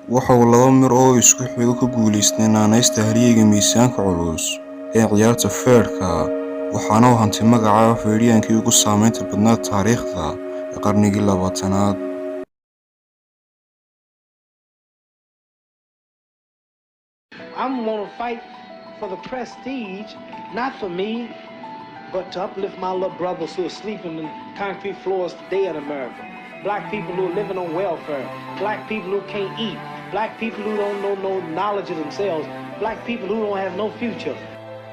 waxa uu laba mir oo isku xigo ku guuleystay naanaysta halyeyga miisaanka culus ee ciyaarta feerka, waxaana uu hantay magaca feeryahankii ugu saameynta badnaa taariikhda ee qarnigii 20aad. I'm going to fight for the prestige, not for me, but to uplift my little brothers who are sleeping in concrete floors today in America. Black people who are living on welfare. Black people who can't eat. Black people who don't know no knowledge of themselves. Black people who don't have no future.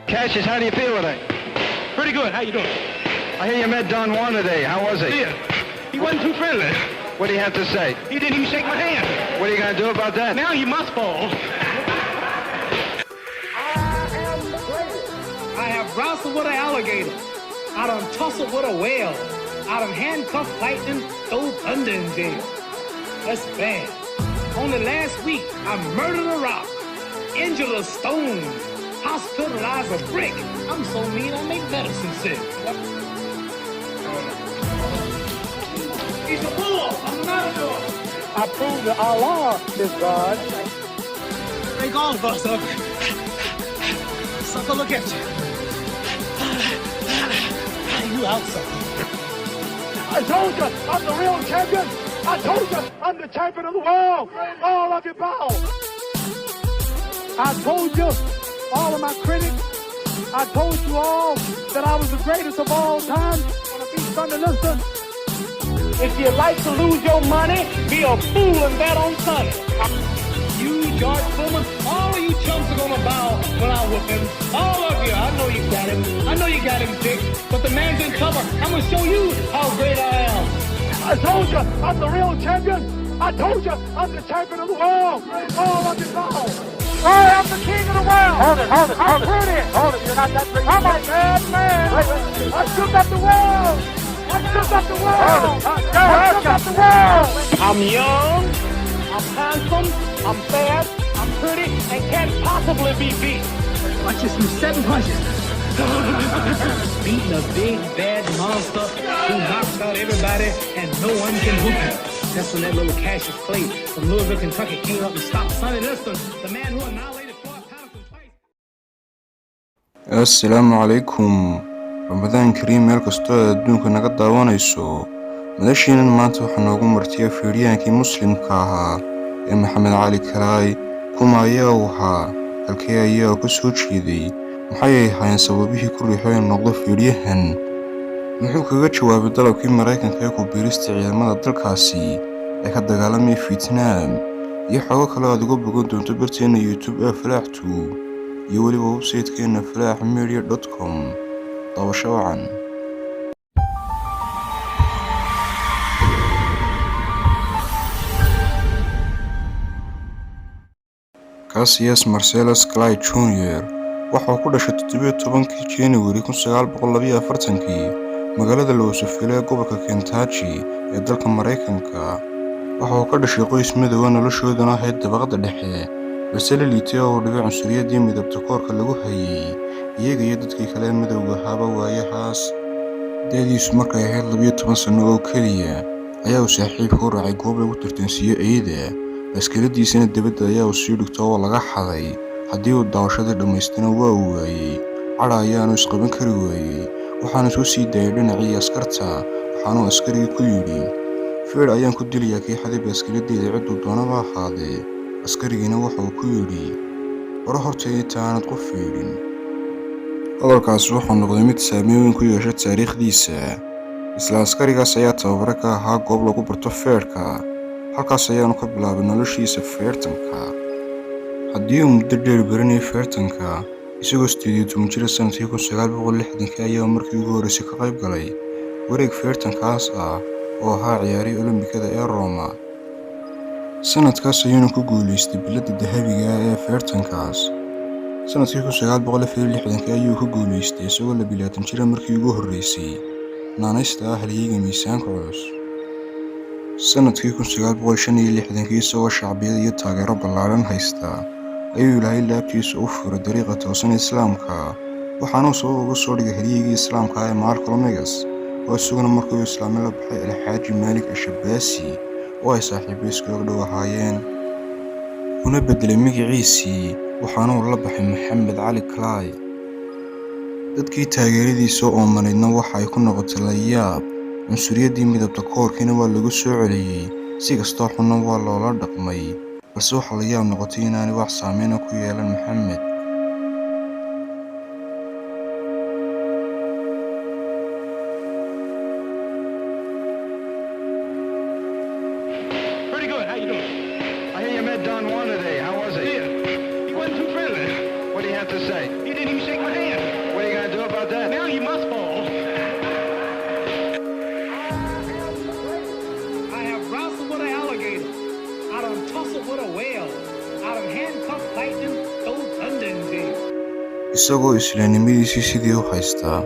Cassius, how do you feel today? Pretty good. How you doing? I hear you met Don Juan today. How was he? Yeah. He wasn't too friendly. What do you have to say? He didn't even shake my hand. What are you going to do about that? Now you must fall. I have wrestled with an alligator. I done tussled with a whale. I done handcuffed lightning, throw thunder in jail. That's bad. Only last week, I murdered a rock, injured a stone, hospitalized a brick. I'm so mean, I make medicine sick. He's a bull. I'm not a dog. I prove that Allah is God. Make all of us up. Sucker, look at you. You outside. I told you, I'm the real champion. I told you, I'm the champion of the world. All of you bow. I told you, all of my critics, I told you all that I was the greatest of all time. On a beat Sunday, listen. If you like to lose your money, be a fool and bet on Sunday. You, George Foreman, all of you chumps are gonna bow when I whoop him. All of you. I know you got him. I know you got him, Dick. But the man's in trouble. I'm gonna show you how great I am. I told you, I'm the real champion. I told you, I'm the champion of the world. All of you bow. I am the king of the world. Hold it. I'm pretty. Hold it, you're not that pretty. I'm a bad man. I shook up the world. I shook up the world. I shook up the world. I'm young, I'm handsome, I'm fast, I'm pretty, and can't possibly be beat. Watch this from 7 punches. Beating a big, bad monster who knocks out everybody and no one can hoop him. That's when that little Cassius Clay from Louisville, Kentucky came up and stopped Sonny Liston, the man who annihilated Floyd Patterson twice. Assalaamu calaykum. Ramadaan kariim, meel kastoo aad adduunka naga daawanayso. madashiinan maanta waxaa noogu martiya feeryahankii muslimka ahaa ee Maxamed Cali Kalaay. kuma ayaa uu ahaa, halkee ayaa ka soo jeeday, maxay ahaayeen sababihii ku riixay inuu noqdo feeryahan, muxuu kaga jawaabay dalabkii Mareykanka ee ku biirista ciidamada dalkaasi ee ka dagaalamaya Vietnam, iyo xogo kale aad uga bogan doonto barteena YouTube ee Falaaxtu iyo weliba website-keena falaaxmedia.com. daawasho wacan. Cassius Marcellus Clay Jr. waxa uu ku dhashay 17 January 1942 magaalada Louisville ee gobolka Kentucky ee dalka Mareykanka. waxa uu ka dhashay qoys madow oo noloshoodana ahayd dabaqada dhexe, balse la liitay oo dhibay cunsuriyadii midabta koorka lagu hayay iyaga iyo dadkii kale madowga ahaaba waayahaas. da'diisu markay ahayd 12 sano oo keliya ayaa uu saaxiibka u raacay goob lagu tartansiiyo ciida, baskiladiisana dibadda ayaa uu sii dhigto oo laga xaday. haddii uu daawashada dhammaystana waa uu waayey, cadha ayaanu isqaban kari waayey, waxaana isku sii daayay dhinacii askarta, waxaanuu askarigii ku yidhi, feer ayaan ku dilayaa kii xaday baskiladeeda cidduu doonaba ahaadee. askarigiina waxa uu ku yidhi, hore horta intaanad qof feedhin. hadalkaas wuxuu noqday mid saameyn weyn ku yeeshay taariikhdiisa. isla askarigaas ayaa tababare ka ahaa goob lagu barto feerka, halkaas ayaanu ka bilaabay noloshiisa feertanka. haddii uu muddo dheer baranayay feertanka, isagoo 18 jir sanadkii 1960 ayaa markii ugu horreysay ka qayb galay wareeg feertankaas ah oo ahaa ciyaarihii Olombikada ee Roma. sanadkaas ayuuna ku guuleystay biladda dahabiga ah ee feertankaas. sanadkii 1960 ayuu ku guuleystay isagoo 20 jir markii ugu horreysay naanaysta ah halyeyga miisaanka culus. sanadkii 1965 isagoo shacbiyad iyo taageero ballaaran haysta ayuu Ilaahay laabtiisa u furay dariiqa toosan islaamka, waxaana uu uga soo dhigay halyeygii islaamka ee Malcolm X, oo isaguna markii uu islaamay la baxay Alxaaji Maalik Ashabaasi oo ay saaxiibo iskaga dhow ahaayeen. kuna bedelay magaciisii waxaana uu la baxay Maxamed Cali Clay. dadkii taageeradiisa oomanaydna waxa ay ku noqotay la yaab. cunsuriyadii midabta koorkiina waa lagu soo celiyey, si kastoo xunna waa loola dhaqmay, balse waxa la yaab noqotay inaanay wax saameyn ku yeelan Maxamed. Pretty good. How you doing? I hear you met Don Juan today. How was he? He wasn't too friendly. What do you have to say? He didn't even shake my hand. What are you going to do about that? Now you must fall. I have wrestled with an alligator. I done tussled with a whale. I done handcuffed lightning, throw thunder in jail. isagoo islaamnimadiisii sidii u haystaa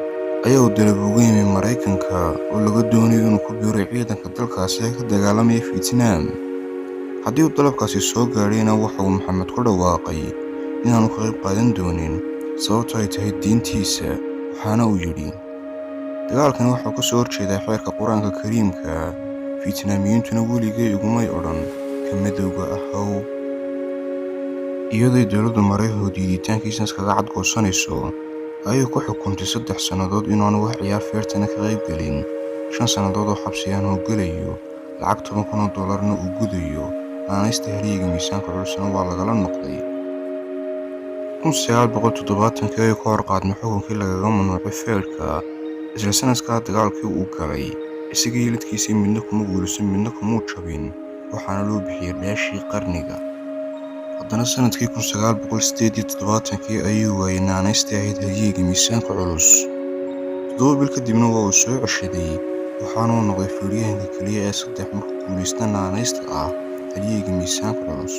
ayaa uu dalab ugu yimi Maraykanka oo laga doonayo inuu ku biiro ciidanka dalkaasi ee ka dagaalamaya Vietnam. haddii uu dalabkaasi soo gaadhayna waxa uu Maxamed ku dhawaaqay inaanu ka qayb qaadan doonin sababtoo ay tahay diintiisa. waxaana uu yidhi dagaalkani waxaa ka soo horjeedaa xeerka qur-aanka kariimka. Vietnamiyiintuna weligay igumay odhan ka madowga ahow. iyadoo dowladdu Maraykanku diiditaankiisa iskaga cadgoosanayso ayay ku xukuntay 3 sannadood inaanu wax ciyaar feertana ka qayb gelin, 5 sannadood oo xabsi aan uu gelayo, lacag $10,000 uu gudayo, naanaysta heliyiga miisaanka culusna waa lagala noqday. 1970 ayuu ka hor qaadmay xukunkii lagaga mamnuucay feerka. isla sanadkaa dagaalkii uu galay isagii yilidkiisii midna kuma guulaysan midna kumuu jabin, waxaana loo bixiyay dheeshii qarniga. haddana sanadkii 1978 ayuu waayay naanaystii ahayd heliyiga miisaanka culus. 7 bil kadibna waa uu soo ceshaday, waxaana uu noqday feeryahanka keliya ee 3 markuu guulaysta naanaysta ah heliyiga miisaanka culus.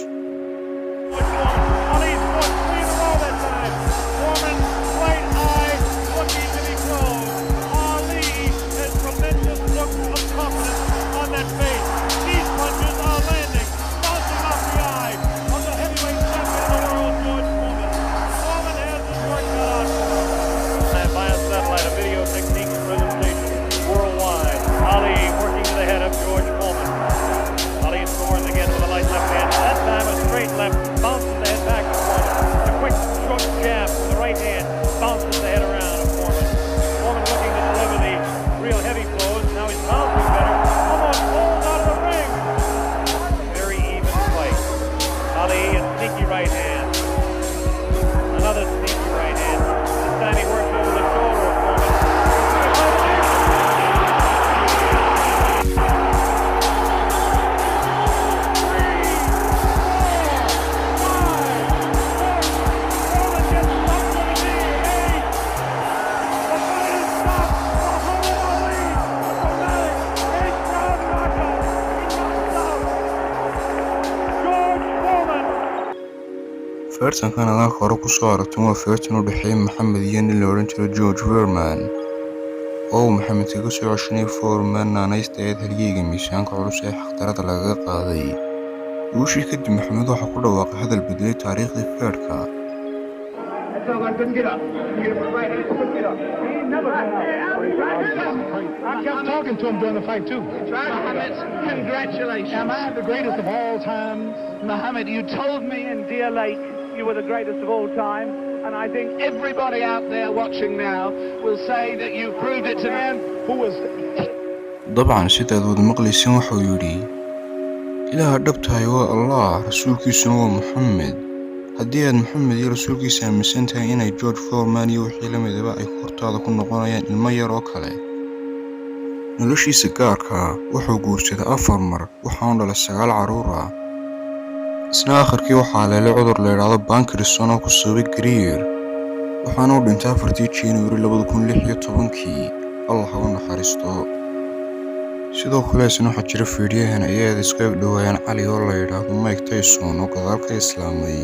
feertankan adaalka hore ku soo aragtay waa feertan u dhexeeya Maxamed iyo nin la odhan jiray George Foreman oo Maxamed kaga soo ceshanay Foreman naanaysta ahayd heliyiga miisaanka culus ee xaqdarada lagaga qaaday. guushii kadib Maxamed waxa ku dhawaaqay hadal bedelay taariikhdii feerka. I kept talking to him during the fight, too. Mohammed, congratulations. Am I the greatest of all time? Mohammed, you told me in Deer Lake you were the greatest of all time, and I think everybody out there watching now will say that you proved it to man who was... dabcan sidaad wada maqlayseen wuxuu yidhi ilaaha dhabtahay waa allah, rasuulkiisuna waa Maxamed. haddii aad Maxamed iyo rasuulkiisa aaminsan tahay inay George Foreman iyo wixii la midaba ay hortaada ku noqonayaan ilmo yar oo kale. noloshiisa gaarka wuxuu guursaday 4 mar, waxaanu dhalay 9 carruur ah. isna akharkii waxaa leelay cudur la yidhaahdo Parkinson oo ku sababay gariir, waxaana uu dhintay 4 January 2016. allah ha u naxariisto. sidoo kale isna waxaa jira feeryahan ay aad isku eg dhowaayaan Cali oo la yidhaahdo Mike Tyson oo gadaal ka islaamay.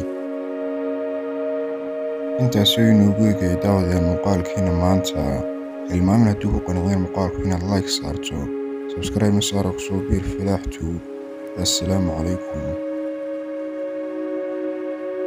intaas ayuu inoogu eegay daawadeen muuqaalkiina maanta. hilmaamin haddii ku qanaceen muuqaalku inaad like saarto, subscribe na saaro kusoo biir Filaax Tube. assalaamu calaykum.